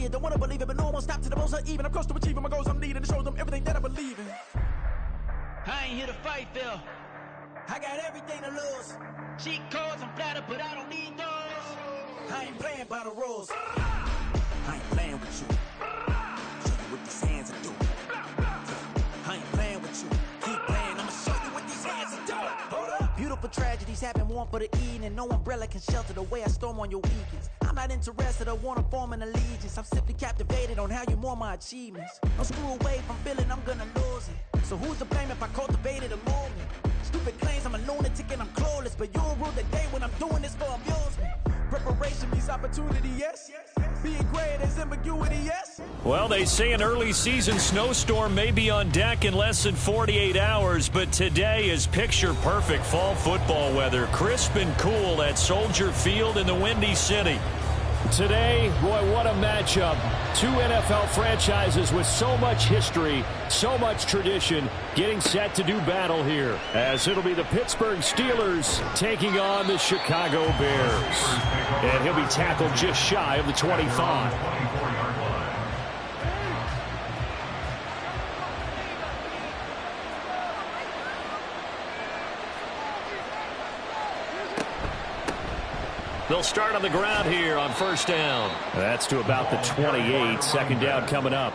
it, don't wanna believe it, but no one won't stop to the most even. I'm close to achieving my goals I'm needing to show them everything that I believe in. I ain't here to fight, Phil. I got everything to lose. Cheat codes, I'm flattered, but I don't need those. I ain't playing by the rules. I ain't playing with you. Show you what these hands are doing. I ain't playing with you. Keep playing, I'ma show you what these hands are doing. Hold up. Beautiful tragedies happen, one for the evening. No umbrella can shelter the way I storm on your weekends. I'm not interested or wanna form an allegiance. I'm simply captivated on how you more my achievements. Don't screw away from feeling I'm gonna lose it. So who's to blame if I cultivated a movement? Stupid claims I'm a lunatic and I'm clueless, but you'll rule the day when I'm doing this for amusement. Preparation means opportunity, yes. Being great is ambiguity, yes. Well, they say an early season snowstorm may be on deck in less than 48 hours, but today is picture-perfect fall football weather. Crisp and cool at Soldier Field in the Windy City. Today, boy, what a matchup. Two NFL franchises with so much history, so much tradition, getting set to do battle here, as it'll be the Pittsburgh Steelers taking on the Chicago Bears. And he'll be tackled just shy of the 25. They'll start on the ground here on first down. That's to about the 28. Second down coming up.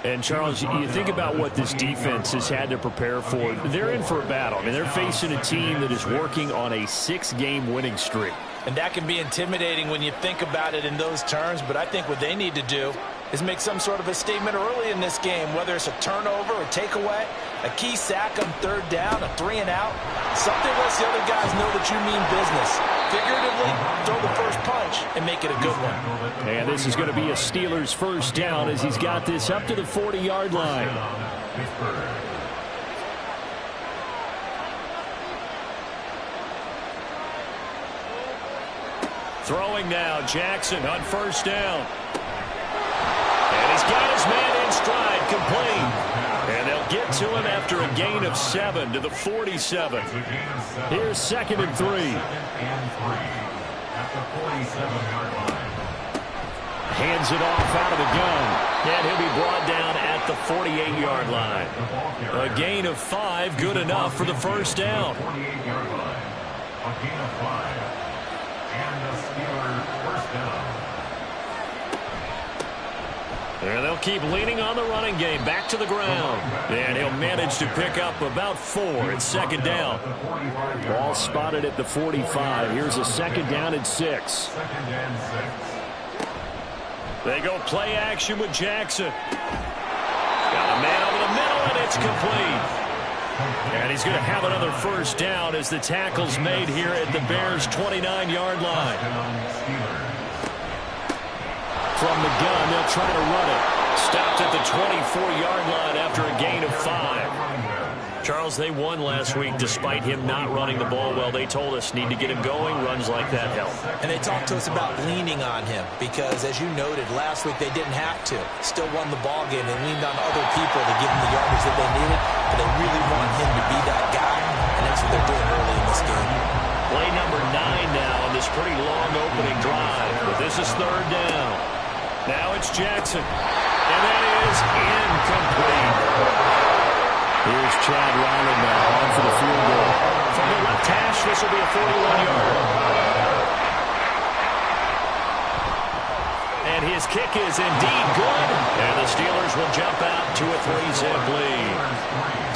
And, Charles, you think about what this defense has had to prepare for. They're in for a battle. I mean, they're facing a team that is working on a 6-game winning streak. And that can be intimidating when you think about it in those terms. But I think what they need to do is make some sort of a statement early in this game, whether it's a turnover or takeaway, a key sack on third down, a 3-and-out. Something lets the other guys know that you mean business. Figuratively, throw the first punch and make it a good one. And this is going to be a Steelers first down as he's got this up to the 40-yard line. Throwing now, Jackson on first down. And he's got his man in stride, complete. And they'll get to him after a gain of 7 to the 47. Here's 2nd and 3. Hands it off out of the gun. And he'll be brought down at the 48-yard line. A gain of 5, good enough for the first down. A gain of 5. And the Steelers first down. And they'll keep leaning on the running game. Back to the ground. And he'll manage to pick up about 4. It's second down. Ball spotted at the 45. Here's a second down and 6. They go play action with Jackson. Got a man over the middle, and it's complete. And he's going to have another first down as the tackle's made here at the Bears' 29-yard line. From the gun, they'll try to run it. Stopped at the 24-yard line after a gain of 5. Charles, they won last week despite him not running the ball well. They told us need to get him going. Runs like that help. And they talked to us about leaning on him because, as you noted, last week they didn't have to. Still won the ball game. They leaned on other people to give them the yardage that they needed, but they really want him to be that guy, and that's what they're doing early in this game. Play number 9 now on this pretty long opening drive, but this is third down. Now it's Jackson, and that is incomplete. Here's Chad Riley now on for the field goal. From the left hash, this will be a 41-yarder. And his kick is indeed good, and the Steelers will jump out to a 3-zip lead.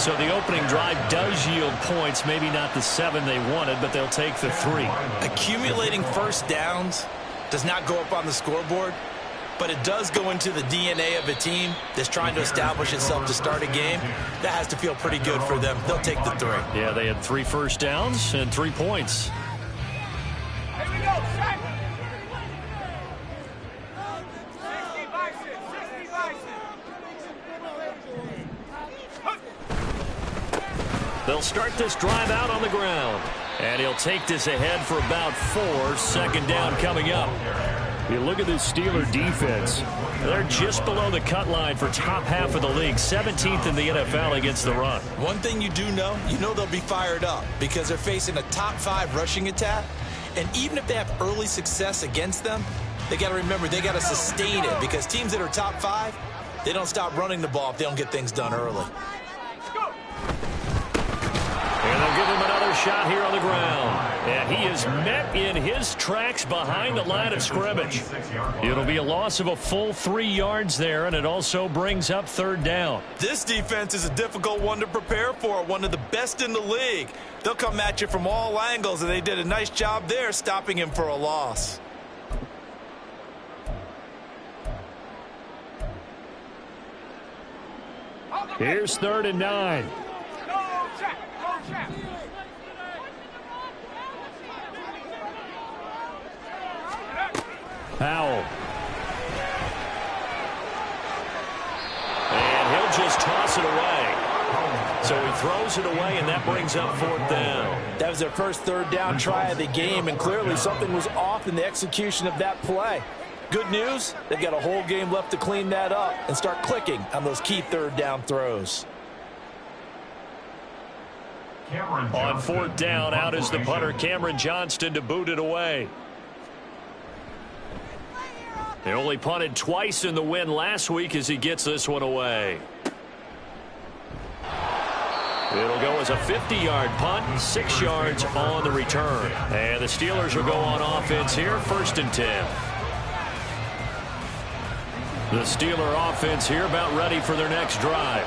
So the opening drive does yield points, maybe not the 7 they wanted, but they'll take the 3. Accumulating first downs does not go up on the scoreboard, but it does go into the DNA of a team that's trying to establish itself to start a game. That has to feel pretty good for them. They'll take the 3. Yeah, they had 3 first downs and 3 points. Here we go, Shaq. 60 Bison, 60 Bison. They'll start this drive out on the ground. And he'll take this ahead for about 4. Second down coming up. You look at this Steeler defense. They're just below the cut line for top half of the league. 17th in the NFL against the run. One thing you do know, they'll be fired up because they're facing a top 5 rushing attack. And even if they have early success against them, they got to remember they got to sustain it because teams that are top 5, they don't stop running the ball if they don't get things done early. And they'll give him another shot here on the ground. And he is met in his tracks behind the line of scrimmage. It'll be a loss of a full 3 yards there, and it also brings up 3rd down. This defense is a difficult one to prepare for, one of the best in the league. They'll come at you from all angles, and they did a nice job there stopping him for a loss. Here's 3rd and 9. Powell. And he'll just toss it away. So he throws it away, and that brings up 4th down. That was their first 3rd down try of the game, and clearly something was off in the execution of that play. Good news, they've got a whole game left to clean that up and start clicking on those key 3rd down throws. On 4th down, out is the punter, Cameron Johnston, to boot it away. They only punted twice in the win last week as he gets this one away. It'll go as a 50-yard punt, 6 yards on the return. And the Steelers will go on offense here, 1st and 10. The Steeler offense here about ready for their next drive.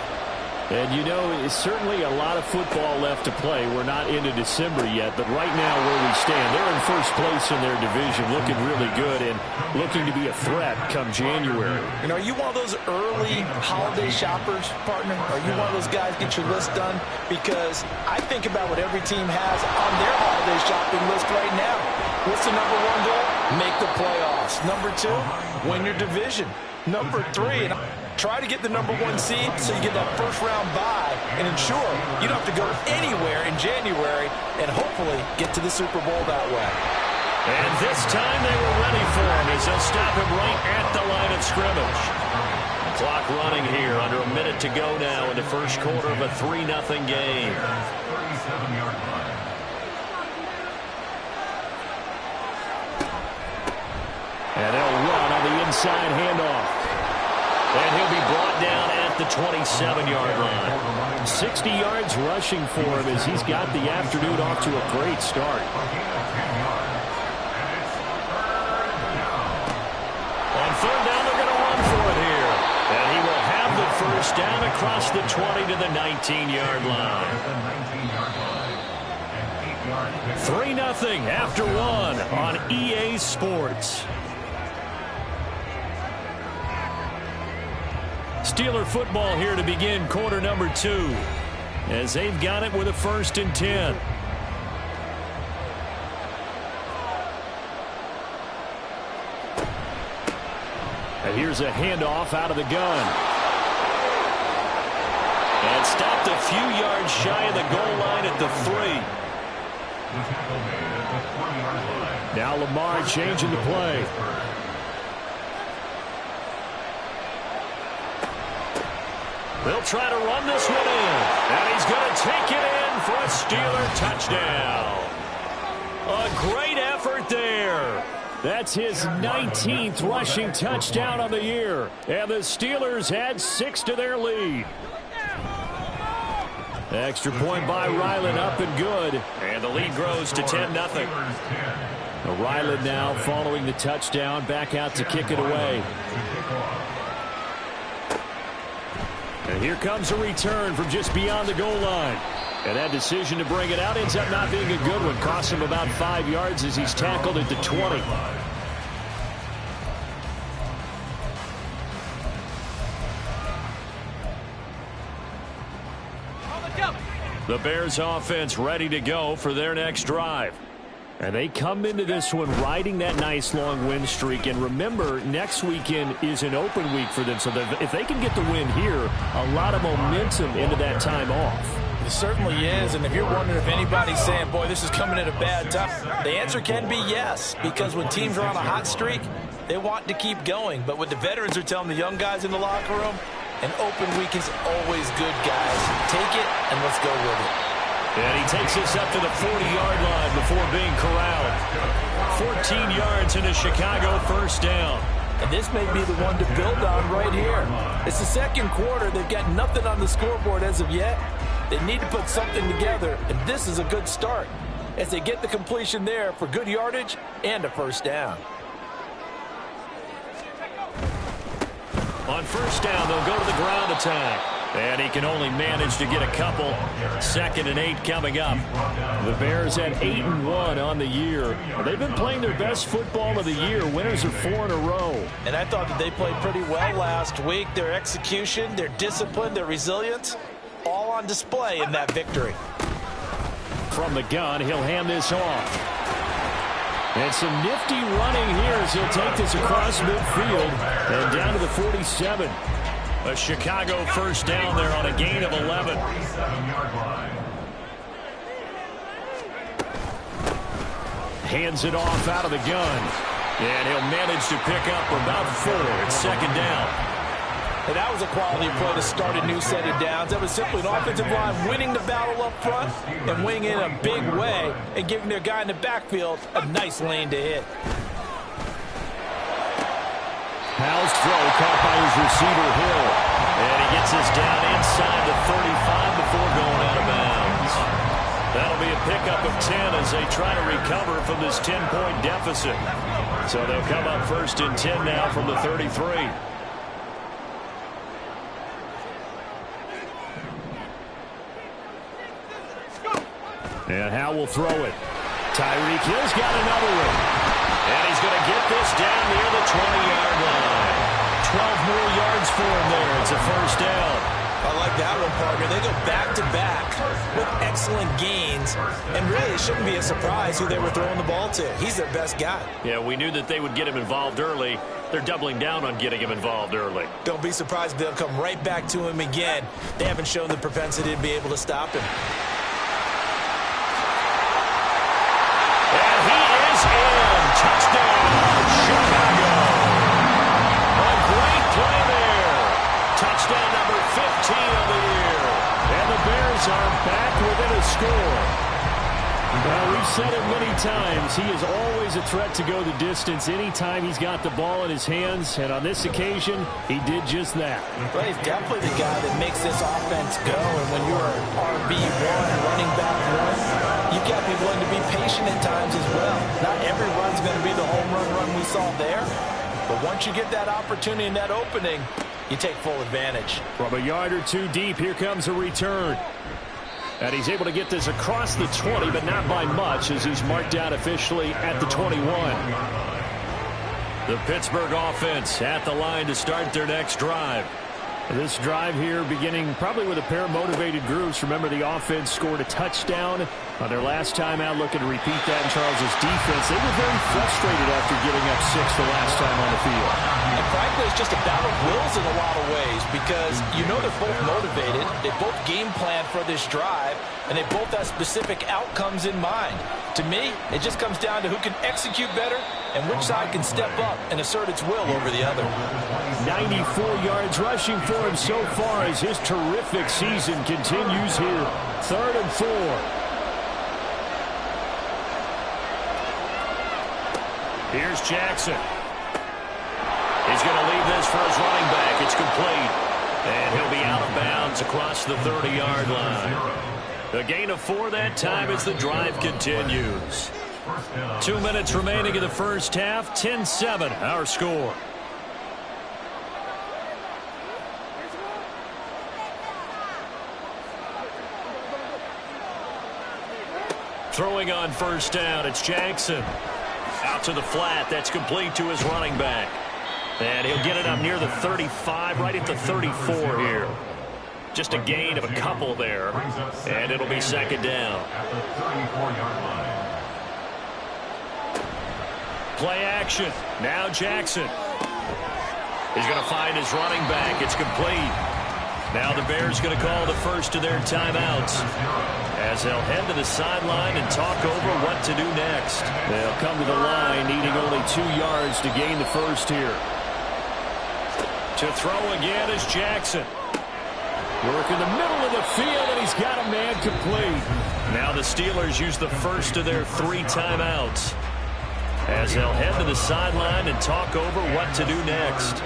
And, you know, it's certainly a lot of football left to play. We're not into December yet, but right now where we stand, they're in first place in their division, looking really good and looking to be a threat come January. And are you one of those early holiday shoppers, partner? Are you one of those guys get your list done? Because I think about what every team has on their holiday shopping list right now. What's the number 1 goal? Make the playoffs. Number 2, win your division. Number 3, and try to get the number 1 seed so you get that first-round bye and ensure you don't have to go anywhere in January and hopefully get to the Super Bowl that way. And this time they were ready for him as they'll stop him right at the line of scrimmage. Clock running here, under a minute to go now in the first quarter of a 3-0 game. And they'll run on the inside handoff. And he'll be brought down at the 27-yard line. 60 yards rushing for him as he's got the afternoon off to a great start. On 3rd down, they're going to run for it here. And he will have the first down across the 20 to the 19-yard line. 3-0 after 1 on EA Sports. Steeler football here to begin quarter number 2 as they've got it with a 1st and 10. And here's a handoff out of the gun. And stopped a few yards shy of the goal line at the 3. Now Lamar changing the play. They'll try to run this one in. And he's going to take it in for a Steeler touchdown. A great effort there. That's his 19th rushing touchdown on the year. And the Steelers add 6 to their lead. Extra point by Ryland, up and good. And the lead grows to 10-0. Ryland now following the touchdown, back out to kick it away. And here comes a return from just beyond the goal line. And that decision to bring it out ends up not being a good one. Costs him about 5 yards as he's tackled at the 20. The Bears offense ready to go for their next drive. And they come into this one riding that nice long win streak. And remember, next weekend is an open week for them. So if they can get the win here, a lot of momentum into that time off. It certainly is. And if you're wondering if anybody's saying, boy, this is coming at a bad time, the answer can be yes. Because when teams are on a hot streak, they want to keep going. But what the veterans are telling the young guys in the locker room, an open week is always good, guys. Take it and let's go with it. And he takes us up to the 40-yard line before being corralled. 14 yards and a Chicago first down. And this may be the one to build on right here. It's the second quarter. They've got nothing on the scoreboard as of yet. They need to put something together, and this is a good start as they get the completion there for good yardage and a first down. On first down, they'll go to the ground attack. And he can only manage to get a couple. 2nd and 8 coming up. The Bears at 8-1 on the year. They've been playing their best football of the year. Winners are 4 in a row. And I thought that they played pretty well last week. Their execution, their discipline, their resilience, all on display in that victory. From the gun, he'll hand this off. And some nifty running here as he'll take this across midfield and down to the 47. A Chicago first down there on a gain of 11. Hands it off out of the gun. And he'll manage to pick up about 4. It's 2nd down. And that was a quality play to start a new set of downs. That was simply an offensive line winning the battle up front and winning in a big way and giving their guy in the backfield a nice lane to hit. Powell's throw caught by his receiver, Hill. And he gets us down inside the 35 before going out of bounds. That'll be a pickup of 10 as they try to recover from this 10-point deficit. So they'll come up 1st and 10 now from the 33. And Howe will throw it. Tyreek Hill's got another one. And he's going to get this down near the 20-yard line. 12 more yards for him there. It's a first down. I like that one, partner. They go back-to-back with excellent gains. And really, it shouldn't be a surprise who they were throwing the ball to. He's their best guy. Yeah, we knew that they would get him involved early. They're doubling down on getting him involved early. Don't be surprised if they'll come right back to him again. They haven't shown the propensity to be able to stop him. And he is in. Touchdown, Chicago. A great play there. Touchdown number 15 of the year. And the Bears are back within a score. Well, we've said it many times. He is always a threat to go the distance anytime he's got the ball in his hands. And on this occasion, he did just that. Well, he's definitely the guy that makes this offense go. And when you're an RB1, running back one, you've got to be willing to be patient at times as well. Not every run's going to be the home run we saw there. But once you get that opportunity and that opening, you take full advantage. From a yard or two deep, here comes a return. And he's able to get this across the 20, but not by much as he's marked out officially at the 21. The Pittsburgh offense at the line to start their next drive. This drive here beginning probably with a pair of motivated groups. Remember, the offense scored a touchdown on their last time out, looking to repeat that in Charles' defense. They were very frustrated after giving up 6 the last time on the field. And frankly, it's just a battle of wills in a lot of ways because you know they're both motivated. They both game plan for this drive, and they both have specific outcomes in mind. To me, it just comes down to who can execute better and which side can step up and assert its will over the other. 94 yards rushing for him so far as his terrific season continues here. 3rd and 4. Here's Jackson. He's going to leave this for his running back. It's complete. And he'll be out of bounds across the 30-yard line. A gain of 4 that time as the drive continues. 2 minutes remaining in the first half. 10-7 our score. Throwing on first down, it's Jackson. Out to the flat, that's complete to his running back. And he'll get it up near the 35, right at the 34 here. Just a gain of a couple there. And it'll be 2nd down. Play action. Now Jackson. He's going to find his running back. It's complete. Now the Bears going to call the first of their timeouts as they'll head to the sideline and talk over what to do next. They'll come to the line needing only 2 yards to gain the first here. To throw again is Jackson. Work in the middle of the field, and he's got a man complete. Now the Steelers use the first of their 3 timeouts as they'll head to the sideline and talk over what to do next.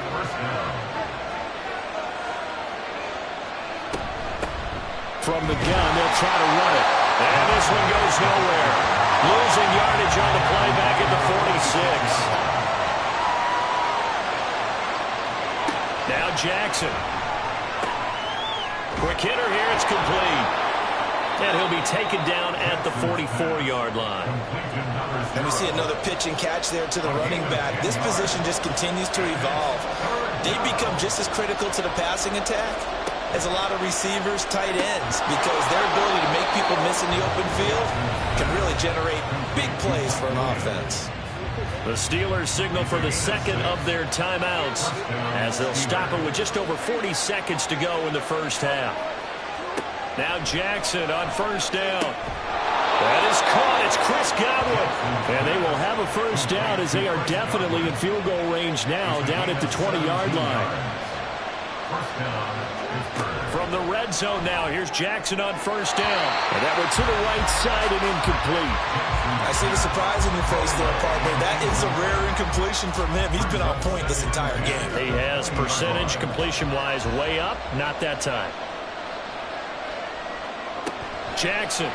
From the gun, they'll try to run it. And this one goes nowhere. Losing yardage on the play back at the 46. Now Jackson. Quick hitter here, it's complete. And he'll be taken down at the 44-yard line. And we see another pitch and catch there to the running back. This position just continues to evolve. They become just as critical to the passing attack as a lot of receivers, tight ends, because their ability to make people miss in the open field can really generate big plays for an offense. The Steelers signal for the second of their timeouts as they'll stop it with just over 40 seconds to go in the first half. Now Jackson on first down. That is caught. It's Chris Godwin. And they will have a first down as they are definitely in field goal range now down at the 20-yard line. From the red zone now, here's Jackson on first down. And that one to the right side and incomplete. I see the surprise in your face there, partner. That is a rare incompletion from him. He's been on point this entire game. He has percentage completion-wise way up. Not that time. Jackson.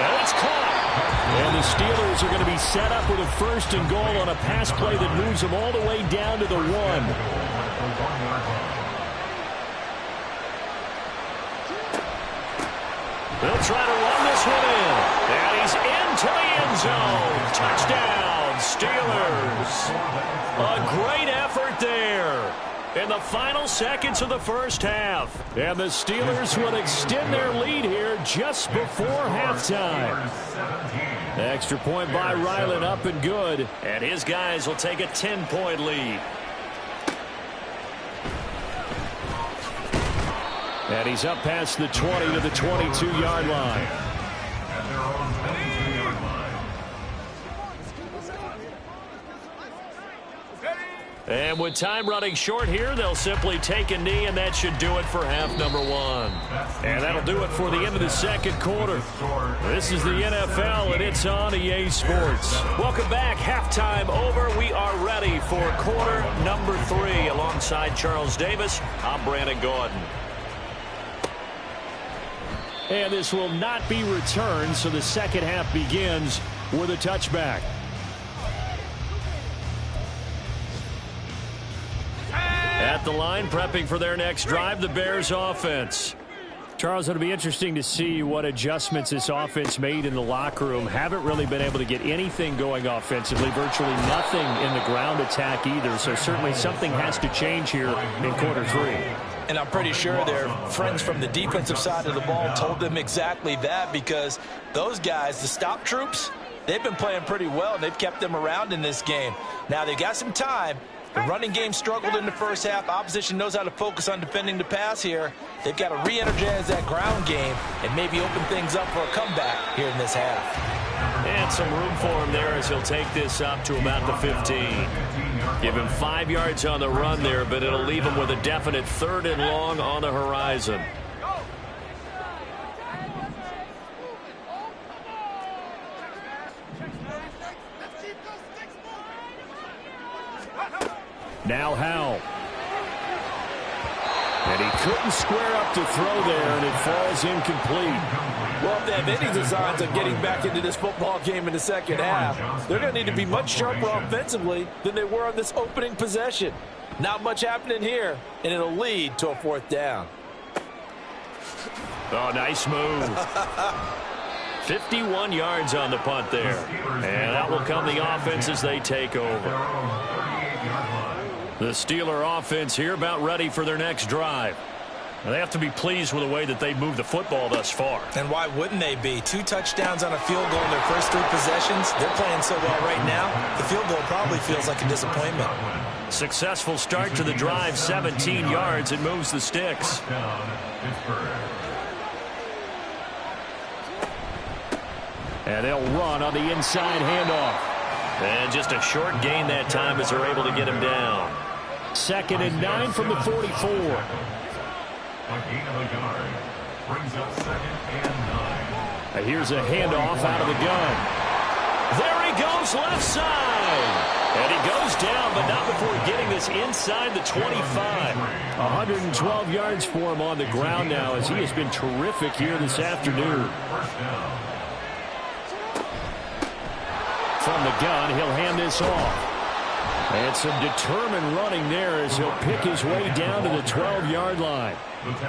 And it's caught. And the Steelers are going to be set up with a first and goal on a pass play that moves them all the way down to the 1. They'll try to run this one in. And he's into the end zone. Touchdown, Steelers. A great effort there in the final seconds of the first half. And the Steelers will extend their lead here just before halftime. The extra point by Ryland up and good. And his guys will take a 10-point lead. And he's up past the 20 to the 22-yard line. And with time running short here, they'll simply take a knee, and that should do it for half number 1. And that'll do it for the end of the second quarter. This is the NFL, and it's on EA Sports. Welcome back. Halftime over. We are ready for quarter number 3. Alongside Charles Davis, I'm Brandon Gordon. And this will not be returned, so the second half begins with a touchback. At the line, prepping for their next drive, the Bears offense. Charles, it'll be interesting to see what adjustments this offense made in the locker room. Haven't really been able to get anything going offensively, virtually nothing in the ground attack either, so certainly something has to change here in quarter 3. And I'm pretty sure their friends from the defensive side of the ball told them exactly that, because those guys, the stop troops, they've been playing pretty well, and they've kept them around in this game. Now, they've got some time. The running game struggled in the first half. Opposition knows how to focus on defending the pass here. They've got to re-energize that ground game and maybe open things up for a comeback here in this half. And some room for him there as he'll take this up to about the 15. Give him 5 yards on the run there, but it'll leave him with a definite 3rd and long on the horizon. Now Howell. And he couldn't square up to throw there, and it falls incomplete. Well, if they have any designs of getting back into this football game in the second half, they're going to need to be much sharper offensively than they were on this opening possession. Not much happening here, and it'll lead to a 4th down. Oh, nice move. 51 yards on the punt there. And that will come the offense as they take over. The Steeler offense here about ready for their next drive. Now, they have to be pleased with the way that they've moved the football thus far. And why wouldn't they be? 2 touchdowns on a field goal in their first 3 possessions. They're playing so well right now, the field goal probably feels like a disappointment. Successful start to the drive, 17 yards. It moves the sticks. And they'll run on the inside handoff. And just a short gain that time as they're able to get him down. 2nd and 9 from the 44. A gain of a yard. Brings up 2nd and 9. Here's a handoff out of the gun. There he goes, left side. And he goes down, but not before getting this inside the 25. 112 yards for him on the ground now, as he has been terrific here this afternoon. From the gun, he'll hand this off. And some determined running there as he'll pick his way down to the 12-yard line.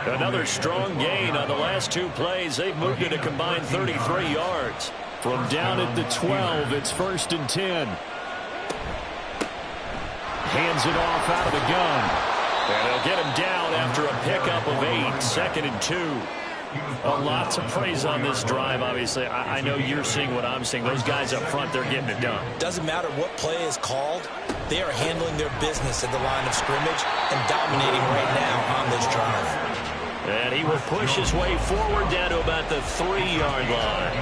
Another strong gain on the last 2 plays. They've moved it a combined 33 yards. From down at the 12, it's 1st and 10. Hands it off out of the gun. And they'll get him down after a pickup of 8. 2nd and 2. Lots of praise on this drive, obviously. I know you're seeing what I'm seeing. Those guys up front, they're getting it done. Doesn't matter what play is called. They are handling their business at the line of scrimmage and dominating right now on this drive. And he will push his way forward down to about the 3-yard line.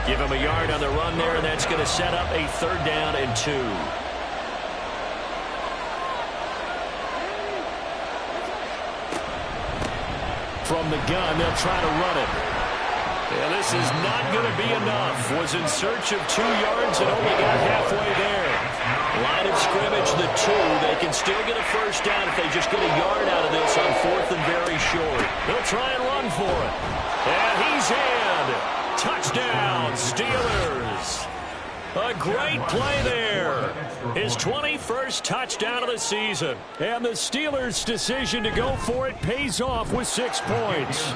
Give him a yard on the run there, and that's going to set up a 3rd down and 2. From the gun, they'll try to run it. Yeah, this is not going to be enough. Was in search of 2 yards and only got halfway there. Line of scrimmage, the 2. They can still get a 1st down if they just get a yard out of this on 4th and very short. They'll try and run for it. And he's in. Touchdown, Steelers. A great play there. His 21st touchdown of the season. And the Steelers' decision to go for it pays off with 6 points.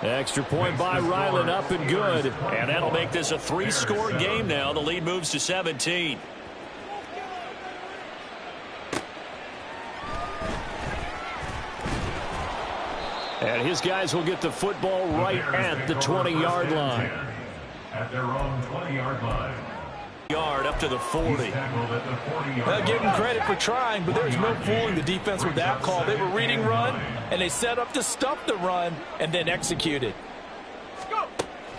Extra point by Ryland, up and good. And that'll make this a 3-score game now. The lead moves to 17. And his guys will get the football right at the 20-yard line. At their own 20-yard line. Yard up to the 40. I'll give them credit for trying, but there's no fooling the defense with that call. They were reading run, and they set up to stuff the run and then executed.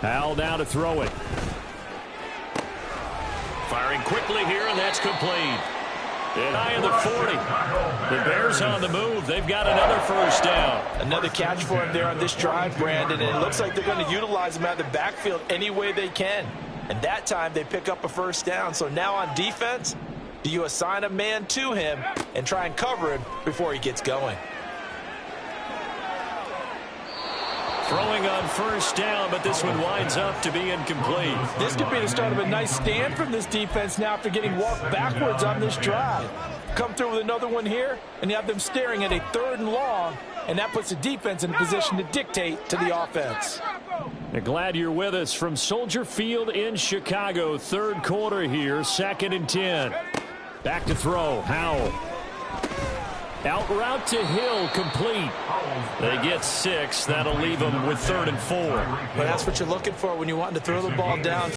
Howell now to throw it. Firing quickly here, and that's complete. And high in the 40. The Bears on the move. They've got another 1st down. Another catch for him there on this drive, Brandon, and it looks like they're going to utilize him out of the backfield any way they can. And that time they pick up a 1st down. So now on defense, do you assign a man to him and try and cover him before he gets going? Throwing on 1st down, but this one winds up to be incomplete. This could be the start of a nice stand from this defense now after getting walked backwards on this drive. Come through with another one here, and you have them staring at a 3rd and long, and that puts the defense in a position to dictate to the offense. Glad you're with us from Soldier Field in Chicago. 3rd quarter here, 2nd and 10. Back to throw, Howell. Out route to Hill, complete. They get 6. That'll leave them with 3rd and 4. But that's what you're looking for when you want to throw the ball down.